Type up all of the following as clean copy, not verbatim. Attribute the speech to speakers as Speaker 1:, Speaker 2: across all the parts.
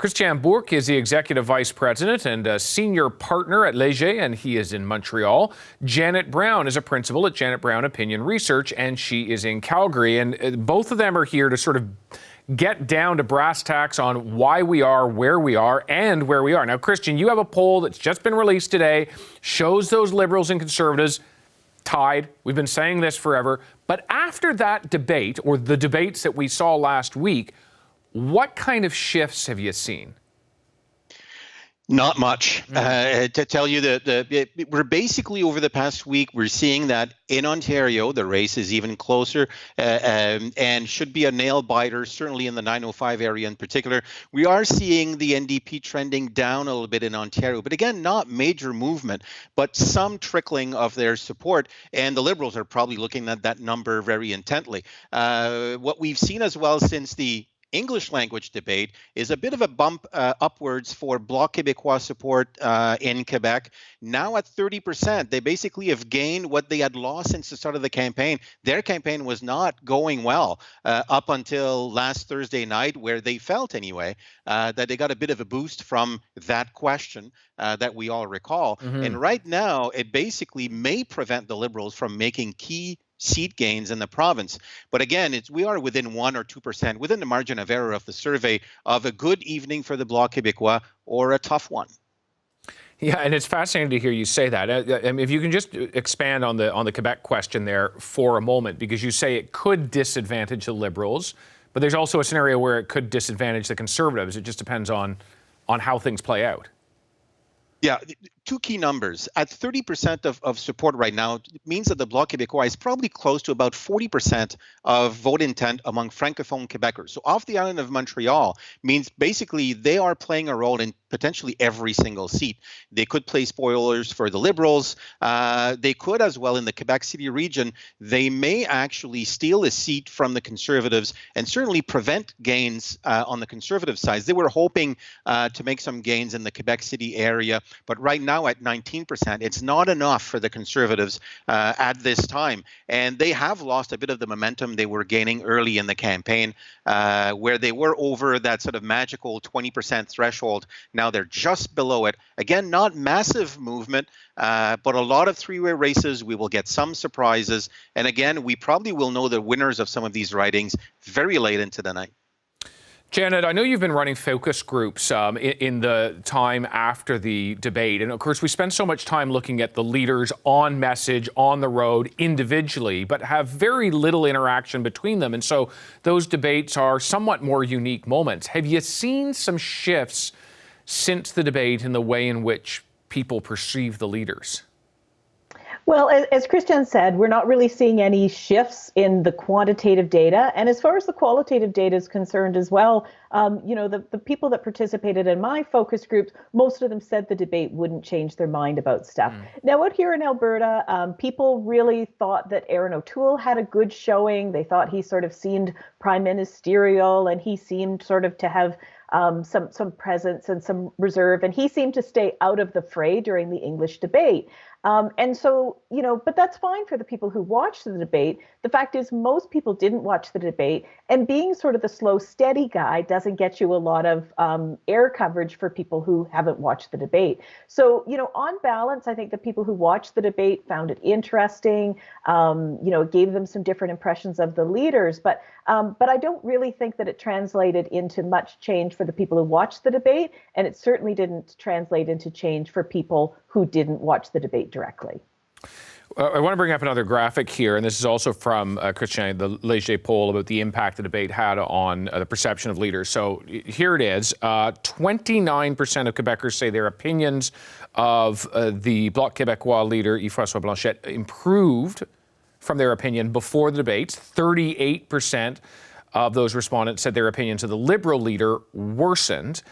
Speaker 1: Christian Bourque is the Executive Vice President and a Senior Partner at Léger, and he is in Montreal. Janet Brown is a Principal at Janet Brown Opinion Research, and she is in Calgary. And both of them are here to sort of get down to brass tacks on why we are where we are and where we are. Now, Christian, you have a poll that's just been released today, shows those Liberals and Conservatives tied. We've been saying this forever. But after that debate, or the debates that we saw last week, what kind of shifts have you seen?
Speaker 2: Not much. To tell you that we're basically over the past week, we're seeing that in Ontario, the race is even closer and should be a nail biter, certainly in the 905 area in particular. We are seeing the NDP trending down a little bit in Ontario, but again, not major movement, but some trickling of their support. And the Liberals are probably looking at that number very intently. What we've seen as well since the English language debate is a bit of a bump upwards for Bloc Québécois support in Quebec. Now at 30%, they basically have gained what they had lost since the start of the campaign. Their campaign was not going well up until last Thursday night, where they felt anyway that they got a bit of a boost from that question that we all recall. And right now, it basically may prevent the Liberals from making key seat gains in the province. But again, we are within 1 or 2%, within the margin of error of the survey, of a good evening for the Bloc Québécois or a tough one.
Speaker 1: Yeah, and it's fascinating to hear you say that. I mean, if you can just expand on the Quebec question there for a moment, because you say it could disadvantage the Liberals, but there's also a scenario where it could disadvantage the Conservatives. It just depends on how things play out.
Speaker 2: Yeah, two key numbers. At 30% of support right now, it means that the Bloc Québécois is probably close to about 40% of vote intent among Francophone Quebecers. So off the island of Montreal means basically they are playing a role in potentially every single seat. They could play spoilers for the Liberals. They could as well in the Quebec City region. They may actually steal a seat from the Conservatives and certainly prevent gains on the Conservative side. They were hoping to make some gains in the Quebec City area. But right now at 19%, it's not enough for the Conservatives at this time. And they have lost a bit of the momentum they were gaining early in the campaign, where they were over that sort of magical 20% threshold. Now they're just below it. Again, not massive movement, but a lot of three-way races. We will get some surprises. And again, we probably will know the winners of some of these ridings very late into the night.
Speaker 1: Janet, I know you've been running focus groups in the time after the debate. And of course, we spend so much time looking at the leaders on message, on the road, individually, but have very little interaction between them. And so those debates are somewhat more unique moments. Have you seen some shifts since the debate in the way in which people perceive the leaders?
Speaker 3: Well, as Christian said, we're not really seeing any shifts in the quantitative data. And as far as the qualitative data is concerned as well, the people that participated in my focus groups, most of them said the debate wouldn't change their mind about stuff. Now, out here in Alberta, people really thought that Aaron O'Toole had a good showing. They thought he sort of seemed prime ministerial, and he seemed sort of to have some presence and some reserve, and he seemed to stay out of the fray during the English debate. And so, but that's fine for the people who watched the debate. The fact is, most people didn't watch the debate, and being sort of the slow, steady guy doesn't get you a lot of air coverage for people who haven't watched the debate. So, on balance, I think the people who watched the debate found it interesting. It gave them some different impressions of the leaders, but I don't really think that it translated into much change for the people who watched the debate, and it certainly didn't translate into change for people who didn't watch the debate directly.
Speaker 1: I want to bring up another graphic here, and this is also from Christian, the Léger poll about the impact the debate had on the perception of leaders. So here it is. 29% of Quebecers say their opinions of the Bloc Québécois leader, Yves-François Blanchet, improved from their opinion before the debates. 38% of those respondents said their opinions of the Liberal leader worsened.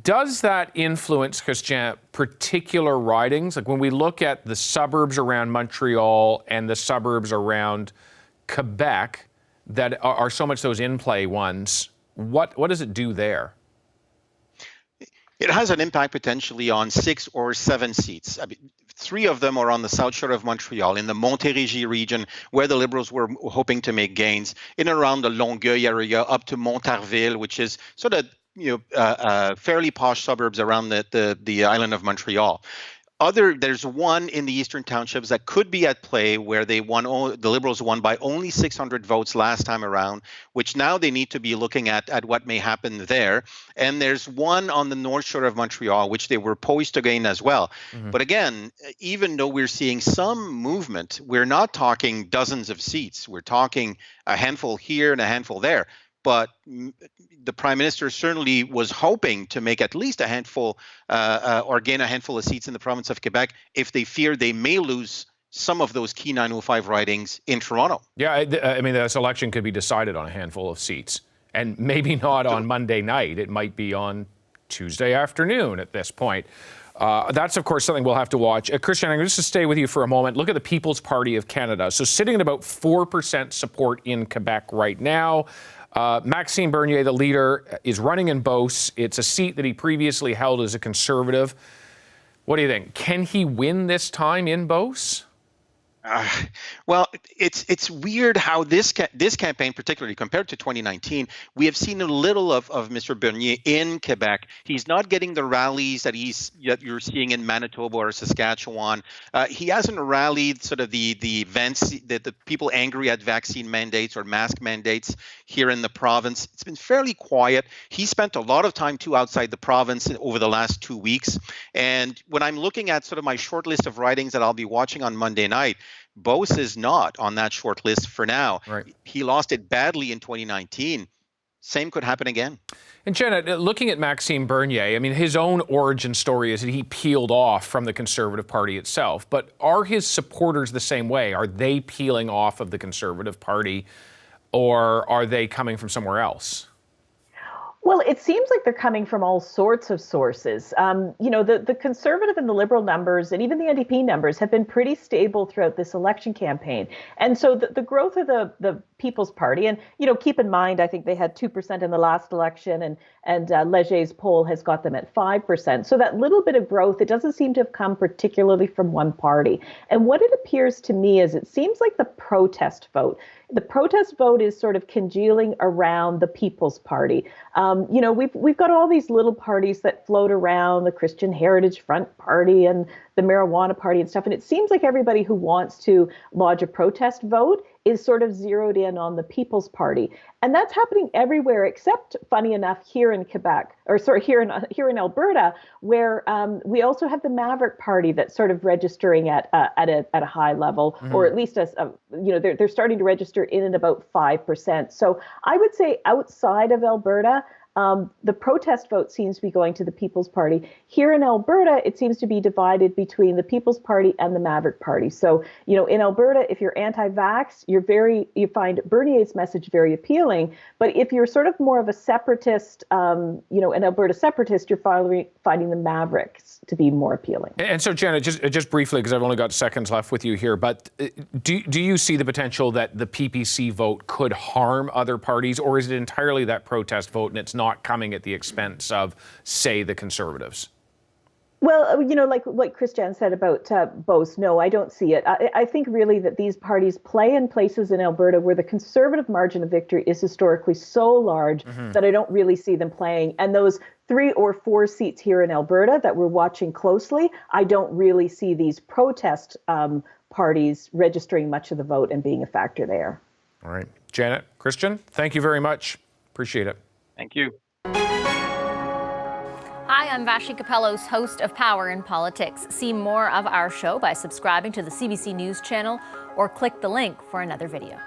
Speaker 1: Does that influence, Christian, particular ridings? Like when we look at the suburbs around Montreal and the suburbs around Quebec that are so much those in-play ones, what does it do there?
Speaker 2: It has an impact potentially on 6 or 7 seats. I mean, 3 of them are on the south shore of Montreal, in the Montérégie region, where the Liberals were hoping to make gains, in around the Longueuil area, up to Montarville, which is sort of fairly posh suburbs around the island of Montreal. There's one in the Eastern Townships that could be at play where the Liberals won by only 600 votes last time around, which now they need to be looking at what may happen there. And there's one on the North Shore of Montreal, which they were poised to gain as well. Mm-hmm. But again, even though we're seeing some movement, we're not talking dozens of seats. We're talking a handful here and a handful there. But the Prime Minister certainly was hoping to make at least a handful or gain a handful of seats in the province of Quebec if they fear they may lose some of those key 905 ridings in Toronto.
Speaker 1: Yeah, I mean, this election could be decided on a handful of seats, and maybe not on Monday night. It might be on Tuesday afternoon at this point. That's, of course, something we'll have to watch. Christian, I'm just to stay with you for a moment. Look at the People's Party of Canada. So sitting at about 4% support in Quebec right now. Maxime Bernier, the leader, is running in Beauce. It's a seat that he previously held as a Conservative. What do you think? Can he win this time in Beauce?
Speaker 2: Well, it's weird how this campaign, particularly compared to 2019, we have seen a little of Mr. Bernier in Quebec. He's not getting the rallies that you're seeing in Manitoba or Saskatchewan. He hasn't rallied sort of the events, the people angry at vaccine mandates or mask mandates here in the province. It's been fairly quiet. He spent a lot of time too outside the province over the last 2 weeks. And when I'm looking at sort of my short list of ridings that I'll be watching on Monday night, Beauce is not on that short list for now.
Speaker 1: Right.
Speaker 2: He lost it badly in 2019. Same could happen again.
Speaker 1: And Jenna, looking at Maxime Bernier, I mean, his own origin story is that he peeled off from the Conservative Party itself. But are his supporters the same way? Are they peeling off of the Conservative Party, or are they coming from somewhere else?
Speaker 3: Well, it seems like they're coming from all sorts of sources. The Conservative and the Liberal numbers and even the NDP numbers have been pretty stable throughout this election campaign. And so the growth of the People's Party, and, keep in mind, I think they had 2% in the last election, and Léger's poll has got them at 5%. So that little bit of growth, it doesn't seem to have come particularly from one party. And what it appears to me is it seems like the protest vote. The protest vote is sort of congealing around the People's Party. We've got all these little parties that float around, the Christian Heritage Front Party and the Marijuana Party and stuff. And it seems like everybody who wants to lodge a protest vote is sort of zeroed in on the People's Party. And that's happening everywhere except, funny enough, here in Quebec, here in Alberta, where we also have the Maverick Party that's sort of registering at a high level, mm-hmm. or at least they're starting to register in at about 5%. So I would say outside of Alberta, the protest vote seems to be going to the People's Party. Here in Alberta, it seems to be divided between the People's Party and the Maverick Party. So, in Alberta, if you're anti-vax, you find Bernier's message very appealing. But if you're sort of more of a separatist, an Alberta separatist, you're finding the Mavericks to be more appealing.
Speaker 1: And so, Jenna, just briefly, because I've only got seconds left with you here, but do you see the potential that the PPC vote could harm other parties, or is it entirely that protest vote and it's not coming at the expense of, say, the Conservatives?
Speaker 3: Well, like what Christian said about Beauce, no, I don't see it. I think really that these parties play in places in Alberta where the Conservative margin of victory is historically so large mm-hmm. that I don't really see them playing. And those 3 or 4 seats here in Alberta that we're watching closely, I don't really see these protest parties registering much of the vote and being a factor there.
Speaker 1: All right. Janet, Christian, thank you very much. Appreciate it.
Speaker 2: Thank you.
Speaker 4: Hi, I'm Vashi Capellos, host of Power in Politics. See more of our show by subscribing to the CBC News channel or click the link for another video.